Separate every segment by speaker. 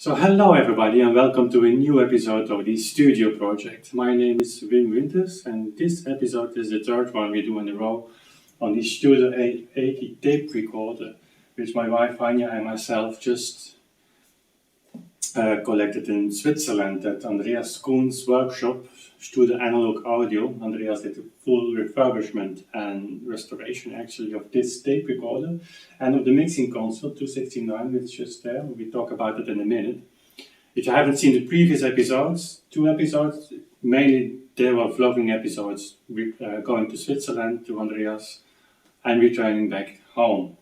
Speaker 1: So hello everybody and welcome to a new episode of the Studio Project. My name is Wim Winters and this episode is the third one we do in a row on the Studer A80 tape recorder, which my wife Anya and myself just collected in Switzerland at Andreas Kuhn's workshop, Studer Analog Audio. Andreas did a full refurbishment and restoration actually of this tape recorder and of the mixing console 269, which is just there. We'll talk about it in a minute. If you haven't seen the previous episodes, two episodes, mainly they were vlogging episodes, going to Switzerland to Andreas and returning back home.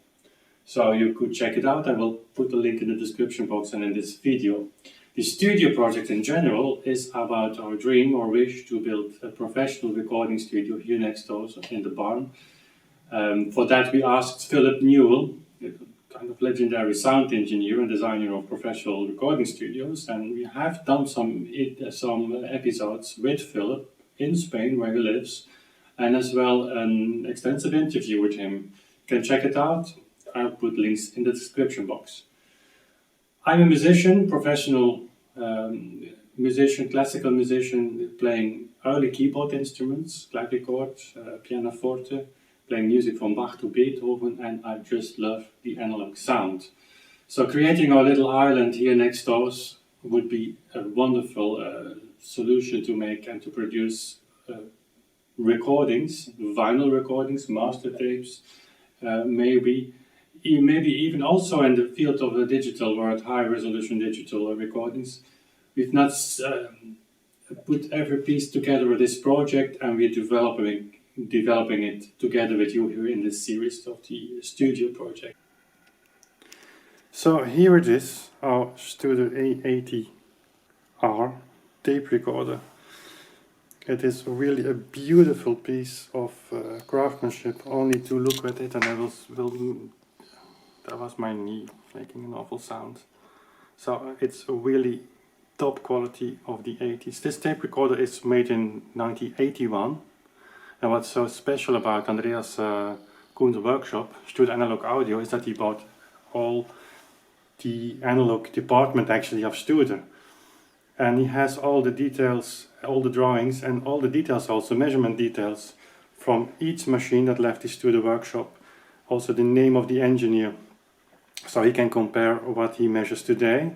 Speaker 1: So you could check it out. I will put a link in the description box and in this video. The studio project in general is about our dream or wish to build a professional recording studio here next door in the barn. For that we asked Philip Newell, a kind of legendary sound engineer and designer of professional recording studios, and we have done some episodes with Philip in Spain where he lives, and as well an extensive interview with him. You can check it out. I'll put links in the description box. I'm a musician, professional musician, classical musician, playing early keyboard instruments, clavichord, pianoforte, playing music from Bach to Beethoven, and I just love the analog sound. So creating our little island here next door would be a wonderful solution to make and to produce recordings, vinyl recordings, master tapes, maybe even also in the field of the digital world, high resolution digital recordings. We've not put every piece together with this project, and we're developing it together with you here in this series of the Studio Project. So here it is, our Studer A80r tape recorder. It is really a beautiful piece of craftsmanship. Only to look at it, and that was my knee making an awful sound. So it's a really top quality of the 80s. This tape recorder is made in 1981. And what's so special about Andreas Kuhn's workshop, Studer Analog Audio, is that he bought all the analog department actually of Studer. And he has all the details, all the drawings, and all the details also, measurement details, from each machine that left the Studer workshop. Also the name of the engineer. So he can compare what he measures today,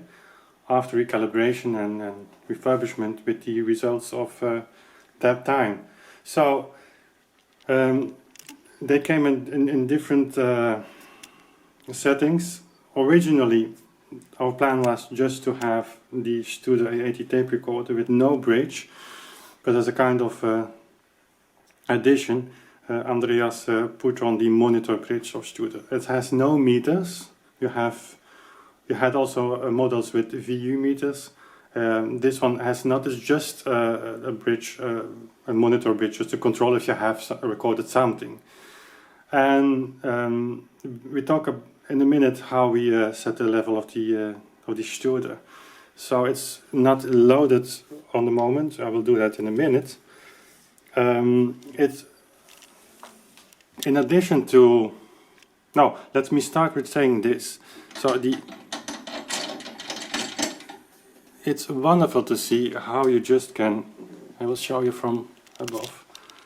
Speaker 1: after recalibration and refurbishment, with the results of that time. So they came in different settings. Originally, our plan was just to have the Studer A80 tape recorder with no bridge, but as a kind of addition, Andreas put on the monitor bridge of Studer. It has no meters. You had also models with VU meters. This one has not. It's just a bridge, a monitor bridge, just to control if you have recorded something. And we talk in a minute how we set the level of the Studer. So it's not loaded on the moment. I will do that in a minute. It's in addition to. Now let me start with saying this. So it's wonderful to see how you just can, I will show you from above,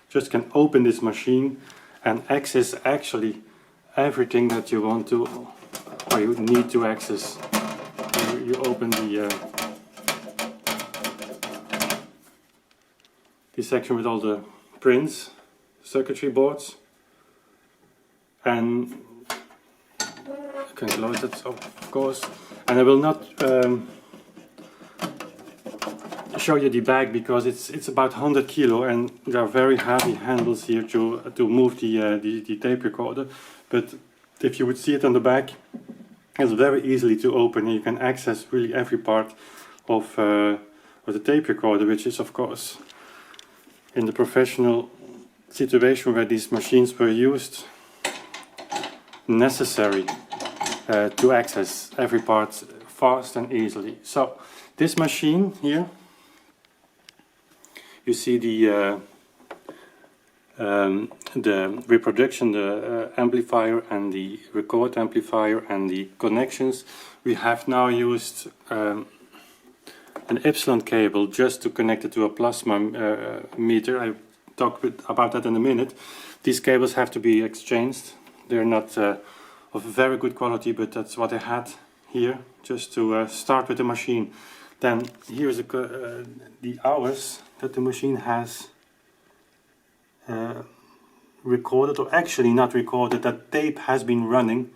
Speaker 1: just can open this machine and access actually everything that you want to, or you need to access. You open the section with all the prints, circuitry boards, and you can close it, of course. And I will not show you the bag because it's about 100 kilo and there are very heavy handles here to move the tape recorder. But if you would see it on the back, it's very easily to open and you can access really every part of the tape recorder, which is of course in the professional situation where these machines were used necessary to access every part fast and easily. So this machine here, you see the the reproduction, the amplifier and the record amplifier and the connections. We have now used an epsilon cable just to connect it to a plasma meter. I'll talk about that in a minute. These cables have to be exchanged. They're not of very good quality, but that's what I had here just to start with the machine. Then here's the hours that the machine has recorded, or actually not recorded, that tape has been running,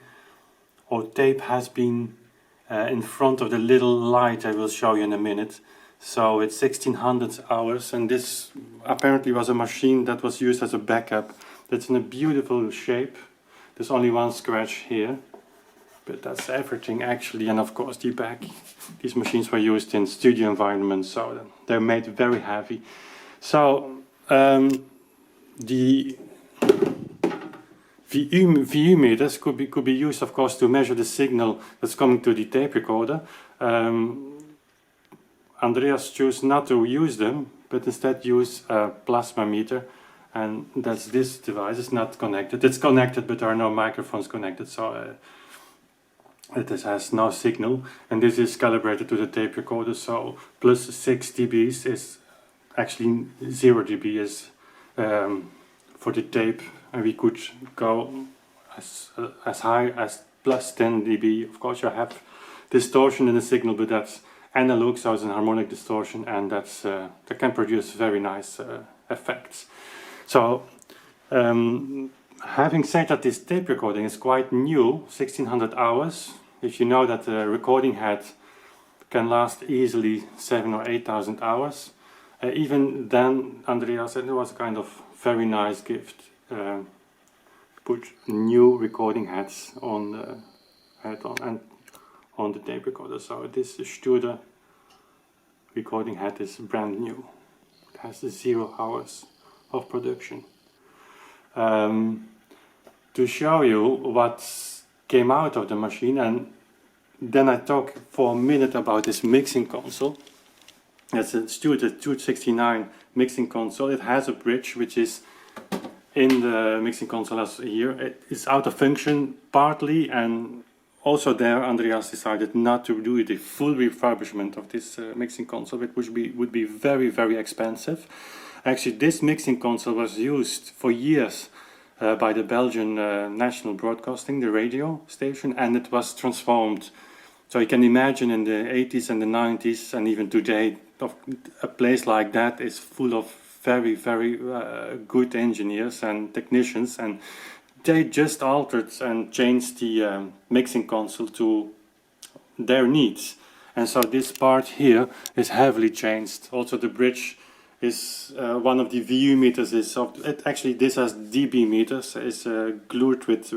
Speaker 1: or tape has been in front of the little light I will show you in a minute. So it's 1600 hours, and this apparently was a machine that was used as a backup. That's in a beautiful shape. There's only one scratch here, but that's everything actually. And of course the back, these machines were used in studio environments, so they're made very heavy. So the VU meters could be used, of course, to measure the signal that's coming to the tape recorder. Andreas chose not to use them, but instead use a plasma meter, and that's this device. It's not connected. It's connected, but there are no microphones connected, so it has no signal. And this is calibrated to the tape recorder, so plus 6 dB is actually 0 dB is for the tape, and we could go as high as plus 10 dB. Of course, you have distortion in the signal, but that's analogue, so it's an harmonic distortion, and that's that can produce very nice effects. So, having said that, this tape recording is quite new, 1600 hours. If you know that the recording head can last easily 7,000 or 8,000 hours, even then, Andreas said it was a kind of very nice gift. Put new recording heads on the on the tape recorder. So this Studer recording head is brand new. It has 0 hours of production. To show you what came out of the machine, and then I talk for a minute about this mixing console. It's a Studer 269 mixing console. It has a bridge which is in the mixing console as here. It is out of function partly, and also there Andreas decided not to do the full refurbishment of this mixing console, which would be very, very expensive. Actually, this mixing console was used for years by the Belgian national broadcasting, the radio station, and it was transformed. So you can imagine in the 80s and the 90s, and even today, a place like that is full of very, very good engineers and technicians, and they just altered and changed the mixing console to their needs. And so this part here is heavily changed. Also the bridge is one of the VU meters is actually this has dB meters, is glued with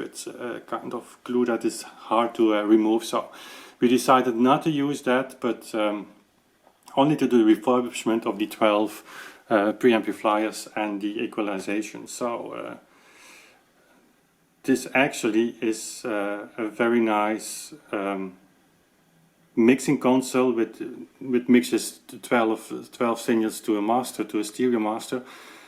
Speaker 1: kind of glue that is hard to remove. So we decided not to use that, but only to do the refurbishment of the 12 preamplifiers and the equalization. So this actually is a very nice mixing console with mixes to 12 signals to a master, to a stereo master,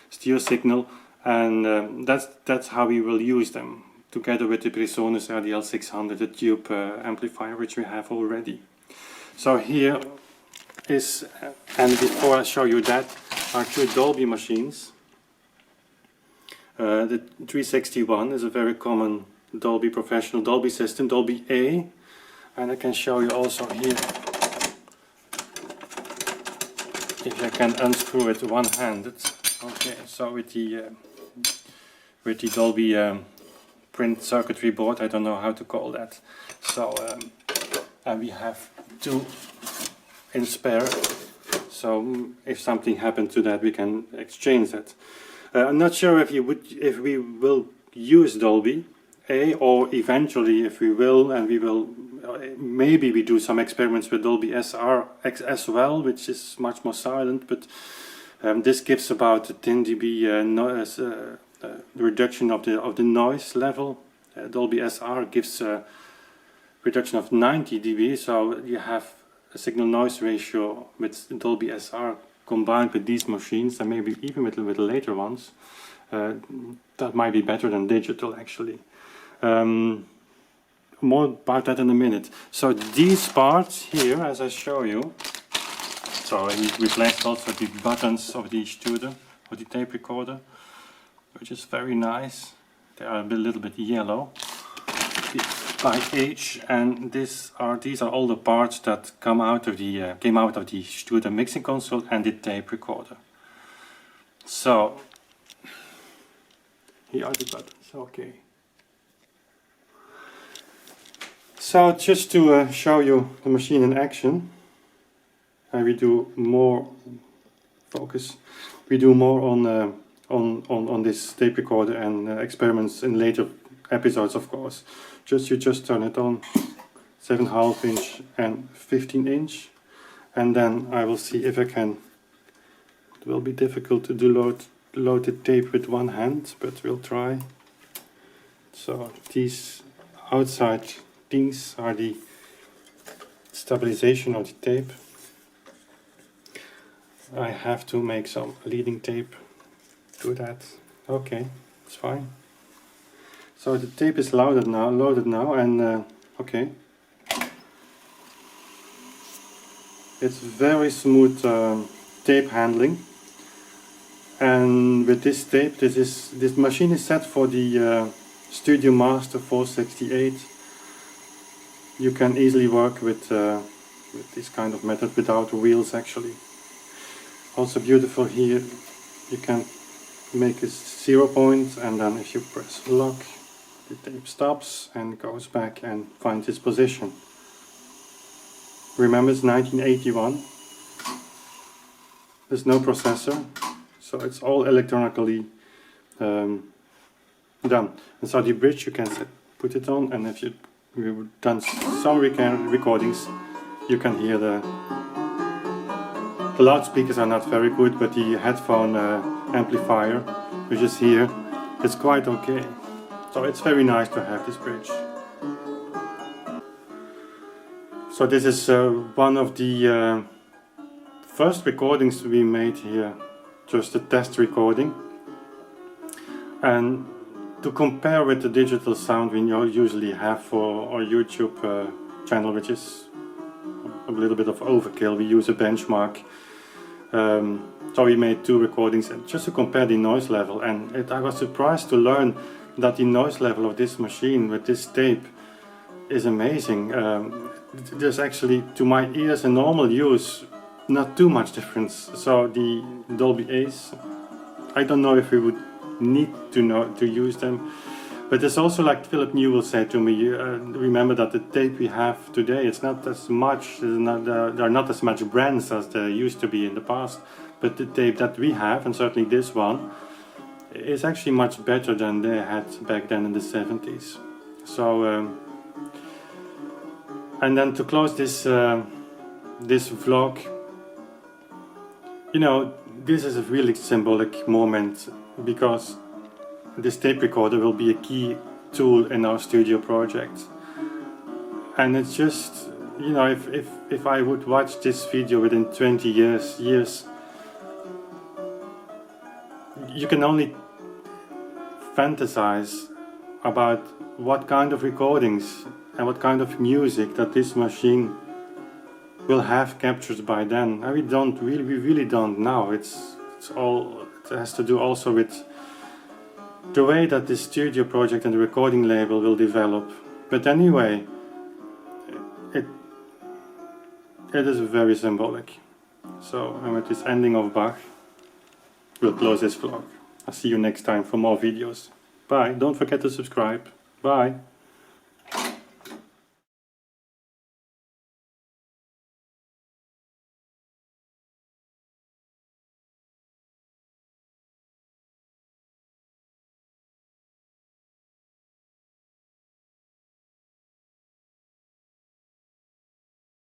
Speaker 1: stereo signal, and that's how we will use them together with the Presonus RDL 600, the tube amplifier, which we have already. So here is, and before I show you that, are 2 Dolby machines. The 361 is a very common Dolby professional Dolby system, Dolby A, and I can show you also here, if I can unscrew it one-handed. Okay, so with the Dolby print circuitry board, I don't know how to call that. So and we have 2 in spare, so if something happened to that, we can exchange that. I'm not sure if we will use Dolby A, or eventually if we will, and we will maybe we do some experiments with Dolby SR as well, which is much more silent, but this gives about a 10 dB reduction of the noise level. Dolby SR gives a reduction of 90 dB, so you have a signal noise ratio with Dolby SR combined with these machines, and maybe even with the later ones, that might be better than digital actually. More about that in a minute. So these parts here, as I show you, so he replaced also the buttons of the Studer, of the tape recorder, which is very nice. They are a little bit yellow by age, and these are all the parts that came out of the Studer mixing console and the tape recorder. So here are the buttons. Okay. So just to show you the machine in action, we do more focus. We do more on this tape recorder and experiments in later episodes, of course. You just turn it on, 7.5 inch and 15 inch, and then I will see if I can. It will be difficult to load the tape with one hand, but we'll try. So these outside things are the stabilization of the tape. I have to make some leading tape to that. Okay, it's fine. So the tape is loaded now, and okay. It's very smooth tape handling. And with this tape, this machine is set for the Studio Master 468. You can easily work with this kind of method without wheels actually. Also beautiful here, you can make a 0 point, and then if you press lock, the tape stops and goes back and finds its position. Remember, it's 1981. There's no processor, so it's all electronically done. And so the bridge you can put it on, and if we've done some recordings, you can hear the loudspeakers are not very good, but the headphone amplifier, which is here, it's quite okay. So it's very nice to have this bridge. So this is one of the first recordings we made here, just a test recording. And to compare with the digital sound we usually have for our YouTube channel, which is a little bit of overkill, we use a benchmark. So we made 2 recordings just to compare the noise level, and I was surprised to learn that the noise level of this machine with this tape is amazing. There's actually, to my ears and normal use, not too much difference. So the Dolby A's, I don't know if we would need to use them, but it's also like Philip Newell said to me, remember that the tape we have today, it's not as much, there are not as much brands as there used to be in the past, but the tape that we have, and certainly this one, is actually much better than they had back then in the 70s. So and then to close this this vlog, you know, this is a really symbolic moment, because this tape recorder will be a key tool in our studio project. And it's just, you know, if I would watch this video within 20 years, you can only fantasize about what kind of recordings and what kind of music that this machine will have captured by then. And we really don't know. It has to do also with the way that the studio project and the recording label will develop. But anyway, it is very symbolic. So, and with this ending of Bach, we'll close this vlog. I'll see you next time for more videos. Bye. Don't forget to subscribe. Bye.